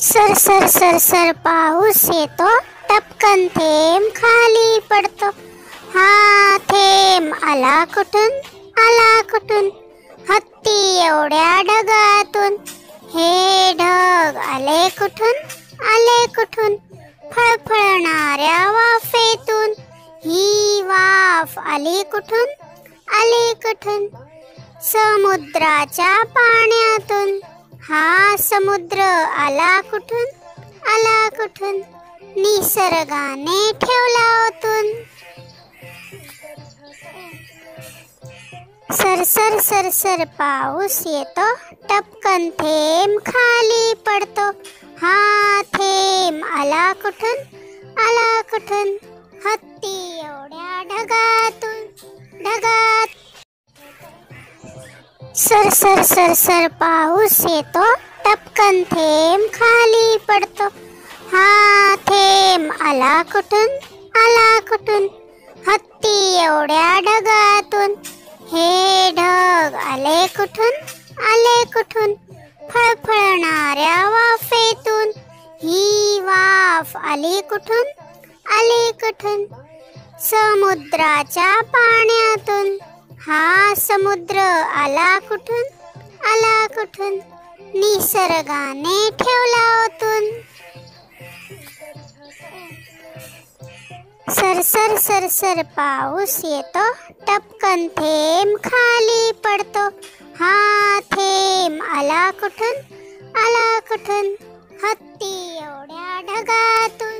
Sir sir sir sir पाऊस येतो, टपकन थेंब खाली पडतो. हा थेंब आला कुठून, हत्ती एवढ्या ढगातून. हे ढग आले कुठून, फळफळणाऱ्या वाफेतून. ही वाफ आली कुठून, समुद्राच्या पाण्यातून. हा समुद्र आला कुठून, निसर्गाने ठेवला ओतून. सर सर सर सर पाऊस येतो, टपकन थेंब खाली पडतो. हा थेंब आला कुठून, हत्ती एवढ्या ढगात. सर सर सर सर पाऊस येतो, टपकन थेंब खाली पडतो. हा थेंब आला कुठून, हत्ती एवढ्या ढगातून. हे ढग आले कुठून, फळफळणाऱ्या वाफेतून. ही वाफ आली कुठून, समुद्राच्या पाण्यातून. हा समुद्र आला कुठून, निसर्गाने ठेवला ओतून. सर सर सर सर पाऊस येतो, टपकन थेंब खाली पडतो. हा थेंब आला कुठून, हत्ती एवढ्या ढगातून.